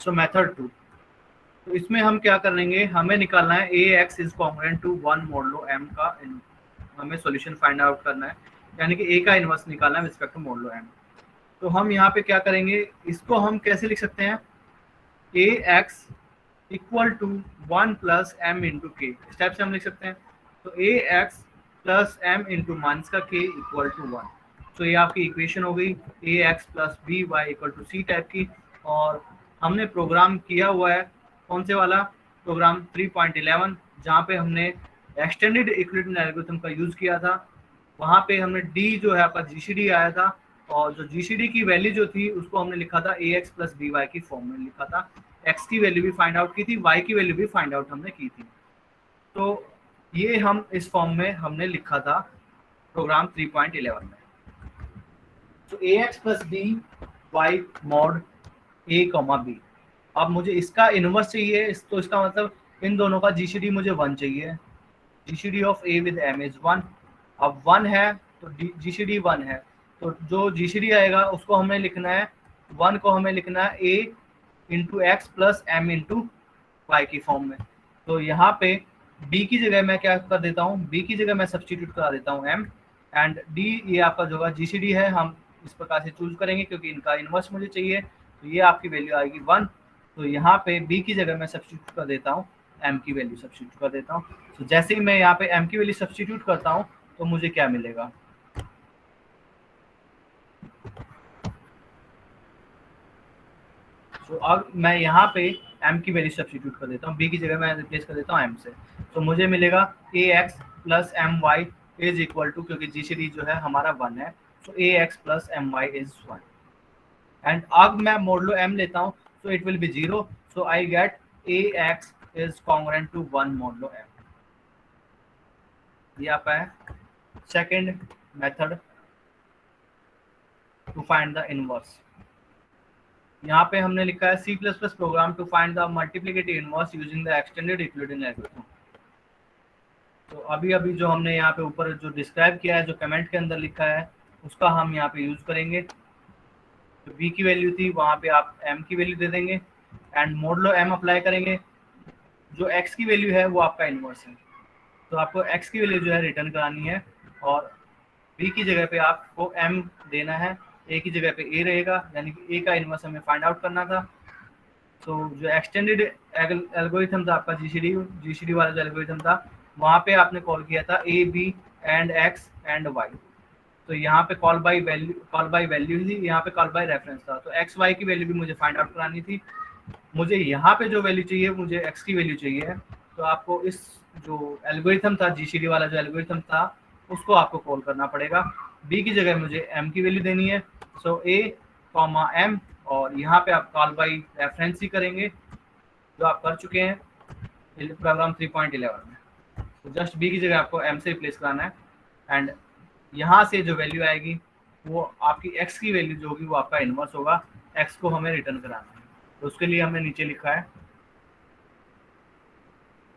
सो method 2, तो इसमें हम क्या करेंगे, हमें निकालना है A X is congruent to 1 modulo M का, हमें सॉल्यूशन फाइंड आउट करना है, यानी कि ए का इनवर्स निकालना है रिस्पेक्ट टू मॉडलो एम। तो हम यहाँ पे क्या करेंगे, इसको हम कैसे लिख सकते हैं, A X equal to 1 plus M into K, इस टाइप से हम लिख सकते हैं। तो A X plus M into minus का के इक्वल टू 1, तो ये आपकी इक्वेशन हो गई A X plus B Y equal to C type की। और हमने प्रोग्राम किया हुआ है कौन से वाला, प्रोग्राम 3.11, जहाँ पे हमने एक्सटेंडेड इक्विवेलेंट एल्गोरिथम का यूज किया था। वहाँ पे हमने डी जो है आपका जीसीडी आया था, और जो जीसीडी की वैल्यू जो थी उसको हमने लिखा था ए एक्स प्लस बी वाई की फॉर्म में लिखा था, एक्स की वैल्यू भी फाइंड आउट की थी, वाई की वैल्यू भी फाइंड आउट हमने की थी। तो ये हम इस फॉर्म में हमने लिखा था प्रोग्राम 3.11 में। तो A X plus B Y mod A comma B, अब मुझे इसका इनवर्स चाहिए, तो इसका मतलब इन दोनों का जीसीडी मुझे 1 चाहिए, GCD of A with M is 1। अब 1 है तो जीसीडी 1 है, तो जो जीसीडी आएगा उसको हमें लिखना है, 1 को हमें लिखना है A into X plus M into Y की फॉर्म में। तो यहाँ पे b की जगह मैं क्या कर देता हूँ, b की जगह मैं सब्सटीट्यूट करा देता हूँ m, एंड d ये आपका जो है जीसीडी है, हम इस प्रकार से चूज करेंगे क्योंकि इनका इनवर्स मुझे चाहिए। तो ये आपकी वैल्यू आएगी 1, तो यहाँ पे b की जगह मैं सब्सटीट्यूट कर देता हूँ m की वैल्यू सब्सटीट्यूट कर देता हूँ। तो जैसे ही मैं यहाँ पे m की वैल्यू सब्सटीट्यूट करता हूँ तो मुझे क्या मिलेगा, तो अब मैं यहाँ पे m की वैल्यू सब्सटीट्यूट कर देता हूँ, b की जगह मैं रिप्लेस कर देता हूँ m से। तो मुझे मिलेगा A X plus M Y is equal to, क्योंकि जीसीडी जो है हमारा 1 है, तो A X plus M Y is 1। And अब मैं मॉडलो m लेता हूँ, so it will be 0, so I get ax is congruent to 1 modulo m। ये आपका है second method to find the inverse. यहाँ पे हमने लिखा है C++ program to find the multiplicative inverse using the extended equivalent algorithm. तो अभी अभी जो हमने यहाँ पे ऊपर जो डिस्क्राइब किया है, जो कमेंट के अंदर लिखा है, उसका हम यहाँ पे यूज करेंगे। तो b की वैल्यू थी, वहाँ पे आप m की वैल्यू दे देंगे एंड मॉडलो m अप्लाई करेंगे। जो x की वैल्यू है वो आपका इनवर्स है, तो आपको x की वैल्यू जो है रिटर्न करानी है, और b की जगह पे आपको m देना है, a की जगह पे a रहेगा, यानी कि a का इनवर्स हमें फाइंड आउट करना था। तो जो एक्सटेंडेड एल्गोरिथम था आपका जीसीडी वाला जो एल्गोरिथम था, वहाँ पे आपने कॉल किया था a b एंड x एंड y। तो यहाँ पे कॉल बाय वैल्यू थी, यहाँ पे कॉल बाय रेफरेंस था, तो एक्स वाई की वैल्यू भी मुझे फाइंड आउट करानी थी। मुझे यहाँ पे जो वैल्यू चाहिए, मुझे एक्स की वैल्यू चाहिए, तो आपको इस जो एल्गोरिथम था, जीसीडी वाला जो एल्गोरिथम था, उसको आपको कॉल करना पड़ेगा। बी की जगह मुझे एम की वैल्यू देनी है, सो ए कॉमा एम, और यहाँ पे आप कॉल बाय रेफरेंस ही करेंगे जो आप कर चुके हैं प्रोग्राम 3.11 में। तो जस्ट बी की जगह आपको एम से रिप्लेस कराना है, एंड यहाँ से जो वैल्यू आएगी वो आपकी x की वैल्यू जो होगी वो आपका इनवर्स होगा, x को हमें रिटर्न कराना है। तो उसके लिए हमने नीचे लिखा है,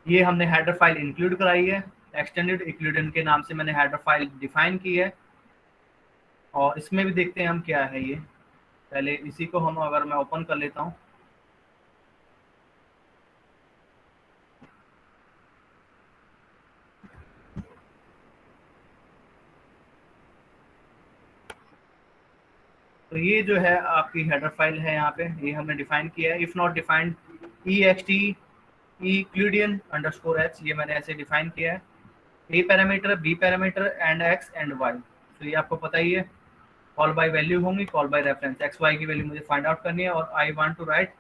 ये हमने हेडर फाइल इंक्लूड कराई है, एक्सटेंडेड इक्विवेलेंट के नाम से मैंने हेडर फाइल डिफाइन की है, और इसमें भी देखते हैं हम क्या है ये। पहले इसी को हम अगर मैं ओपन कर लेता हूँ, तो ये जो है आपकी हेडर फाइल है, यहाँ पे ये हमने डिफाइन किया है, if not defined ext euclidean _h, ये मैंने ऐसे डिफाइन किया है, a parameter, b parameter and x एंड y। तो ये आपको पता ही है, कॉल बाय वैल्यू होंगी, call by reference, x y की वैल्यू मुझे फाइंड आउट करनी है, और I want to write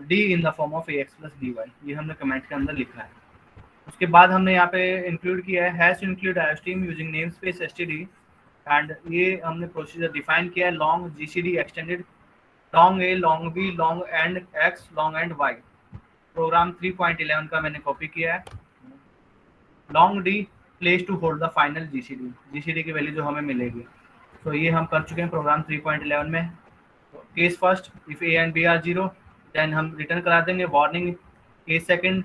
d in the form of ax plus by, ये हमने कमेंट के अंदर लिखा है। उसके बाद हमने यहाँ पे इंक्लूड किया है hash include iostream using namespace std, and ये हमने प्रोसीजर डिफाइन किया है, long GCD extended long a long b long and x long and y. Program 3.11 का मैंने कॉपी किया है, long d place to hold the final GCD की value जो हमें मिलेगी। तो ये हम कर चुके हैं प्रोग्राम 3.11 में। तो case first, if a and b are 0 then हम रिटर्न करा देंगे वार्निंग। केस सेकंड,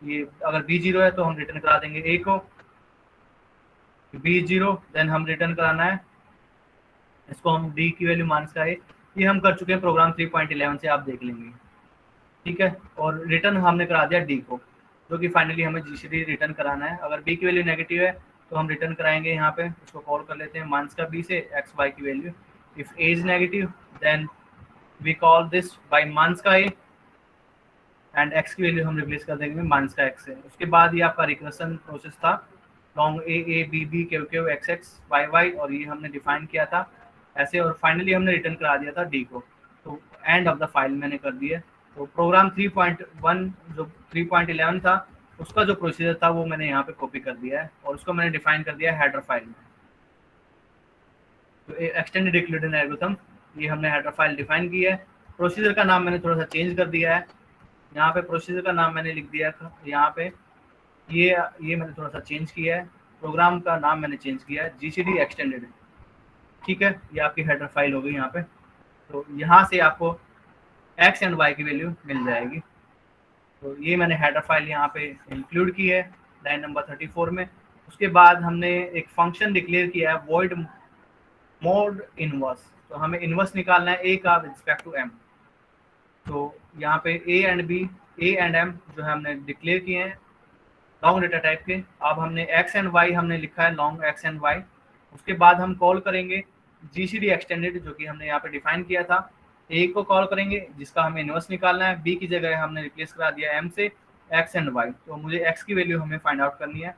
ये अगर बी 0 है तो हम रिटर्न करा देंगे ए को, बी 0 देन हम रिटर्न कराना है इसको, हम डी की वैल्यू माइनस का ए, ये हम कर चुके हैं प्रोग्राम 3.11 से, आप देख लेंगे। ठीक है, और रिटर्न हमने करा दिया डी को, जो कि फाइनली हमें जीसीडी रिटर्न कराना है। अगर बी की वैल्यू नेगेटिव है तो हम रिटर्न कराएंगे यहाँ पे, उसको कॉल कर लेते हैं माइनस का बी से एक्स वाई की value. If a is negative then we call this by minus का ए एंड एक्स की वैल्यू हम रिप्लेस कर देंगे माइनस का एक्स से। उसके बाद ये आपका रिकर्सन प्रोसेस था, long a b b q q x x y y, और ये हमने डिफाइन किया था ऐसे, और फाइनली हमने रिटर्न करा दिया था डी को। तो एंड ऑफ द फाइल मैंने कर दिया। तो प्रोग्राम 3.1 जो 3.11 था उसका जो प्रोसीजर था वो मैंने यहाँ पे कॉपी कर दिया है, और उसको मैंने डिफाइन कर दिया हेडर फाइल में। तो एक्सटेंडेड यूक्लिडियन एल्गोरिथम, ये हमने हेडर फाइल डिफाइन की है। प्रोसीजर का नाम मैंने थोड़ा सा चेंज कर दिया है, यहाँ पे प्रोसीजर का नाम मैंने लिख दिया था यहाँ पे, ये मैंने थोड़ा सा चेंज किया है। प्रोग्राम का नाम मैंने चेंज किया है जीसीडी एक्सटेंडेड। ठीक है, ये आपकी हेडर फाइल हो गई यहाँ पे। तो यहाँ से आपको एक्स एंड वाई की वैल्यू मिल जाएगी। तो ये मैंने हेडर फाइल यहाँ पे इंक्लूड की है लाइन नंबर 34 में। उसके बाद हमने एक फंक्शन डिक्लेयर किया है वॉइड मोड इनवर्स। तो हमें इनवर्स निकालना है ए का विद रिस्पेक्ट टू एम। तो यहाँ पे ए एंड एम जो है हमने डिक्लेयर किए हैं लॉन्ग डेटा टाइप के। अब हमने एक्स एंड वाई हमने लिखा है लॉन्ग एक्स एंड वाई। उसके बाद हम कॉल करेंगे जीसीडी एक्सटेंडेड जो कि हमने यहाँ पे डिफाइन किया था। ए को कॉल करेंगे जिसका हमें इनवर्स निकालना है, बी की जगह हमने रिप्लेस करा दिया एम से एक्स एंड वाई। तो मुझे एक्स की वैल्यू हमें फाइंड आउट करनी है।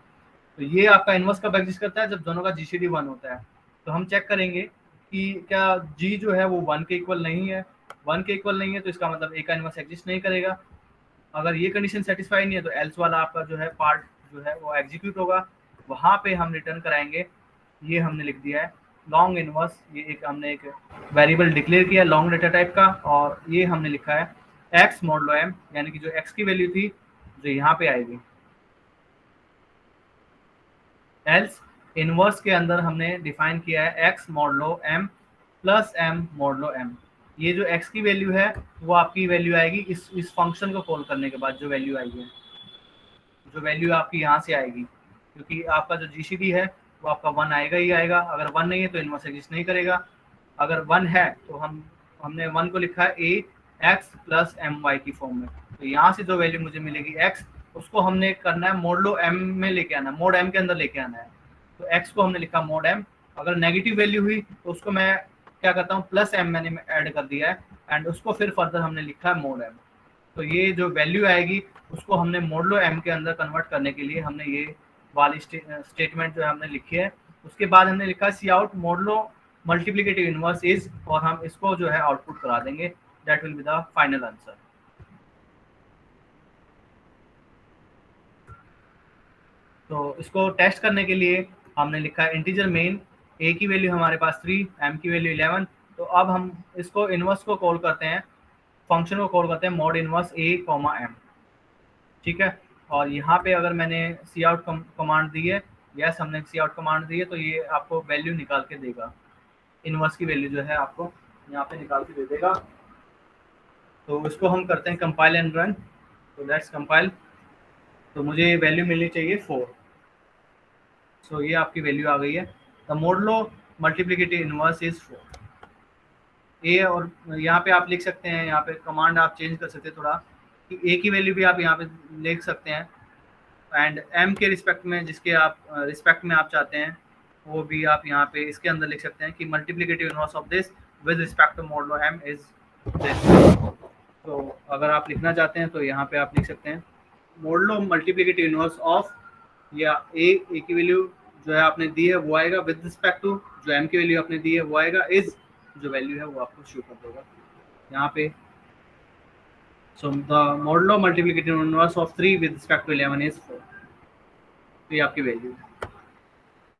तो ये आपका इनवर्स कब एग्जिस्ट करता है, जब दोनों का जीसीडी 1 होता है। तो हम चेक करेंगे कि क्या जी जो है वो 1 के इक्वल नहीं है। 1 के इक्वल नहीं है तो इसका मतलब ए का इनवर्स एग्जिस्ट नहीं करेगा। अगर ये कंडीशन सेटिस्फाई नहीं है तो एल्स वाला आपका जो है पार्ट जो है वो एग्जीक्यूट होगा। वहाँ पे हम रिटर्न कराएंगे, ये हमने लिख दिया है लॉन्ग इनवर्स। ये एक हमने एक वेरिएबल डिक्लेयर किया लॉन्ग डेटा टाइप का, और ये हमने लिखा है एक्स मॉडलो एम, यानी कि जो एक्स की वैल्यू थी जो यहाँ पे आएगी। एल्स इनवर्स के अंदर हमने डिफाइन किया है x modulo m plus m modulo m. ये जो एक्स की वैल्यू है वो आपकी वैल्यू आएगी इस फंक्शन को कॉल करने के बाद। जो वैल्यू आएगी, जो वैल्यू आपकी यहाँ से आएगी, क्योंकि आपका जो जीसीडी है वो आपका 1 आएगा ही आएगा। अगर 1 नहीं है तो इनवर्स एग्जिस्ट नहीं करेगा। अगर 1 है तो हमने 1 को लिखा है A X plus M Y की फॉर्म में। तो यहाँ से जो वैल्यू मुझे मिलेगी एक्स, उसको हमने करना है मॉडलो एम में लेके आना है, मोड एम के अंदर लेके आना है। तो एक्स को हमने लिखा मोड एम। अगर नेगेटिव वैल्यू हुई तो उसको मैं क्या करता हूँ प्लस एम मैंने ऐड कर दिया है, एंड उसको फिर फर्दर हमने लिखा है मोड एम। तो ये जो वैल्यू आएगी उसको हमने मॉडलो एम के अंदर कन्वर्ट करने के लिए हमने ये वाली स्टेटमेंट जो है हमने लिखी है। उसके बाद हमने लिखा C out modulo multiplicative inverse is, और हम इसको जो है आउटपुट करा देंगे। That will be the final answer. तो इसको टेस्ट करने के लिए हमने लिखा है इंटीजर मेन, ए की वैल्यू हमारे पास 3, एम की वैल्यू 11। तो अब हम इसको इनवर्स को कॉल करते हैं, फंक्शन को कॉल करते हैं मॉड इनवर्स ए कॉमा एम। ठीक है, और यहाँ पे अगर मैंने सी आउट कमांड दी है, यस हमने सी आउट कमांड दी है, तो ये आपको वैल्यू निकाल के देगा। इनवर्स की वैल्यू जो है आपको यहाँ पे निकाल के दे देगा। तो इसको हम करते हैं कंपाइल एंड रन। तो लेट्स कंपाइल। तो मुझे वैल्यू मिलनी चाहिए 4। सो ये आपकी वैल्यू आ गई है। The modulo multiplicative inverse is 4 ए। और यहाँ पे आप लिख सकते हैं, यहाँ पे कमांड आप चेंज कर सकते हैं थोड़ा, कि ए की वैल्यू भी आप यहाँ पे लिख सकते हैं, एंड एम के रिस्पेक्ट में जिसके आप रिस्पेक्ट में आप चाहते हैं वो भी आप यहाँ पे इसके अंदर लिख सकते हैं कि multiplicative inverse of this with respect to modulo m is this. तो अगर आप लिखना चाहते हैं तो यहाँ पे आप लिख सकते हैं मॉडलो मल्टीप्लिकेटिव इनवर्स ऑफ, या ए की वैल्यू जो है आपने दी है वो आएगा विद रिस्पेक्ट टू जो एम की वैल्यू आपने दी है वो आएगा, इज जो वैल्यू है वो आपको शो कर देगा यहाँ पे। So the modulo multiplicative inverse of 3 with respect to 11 is 4। तो ये आपकी वैल्यू है।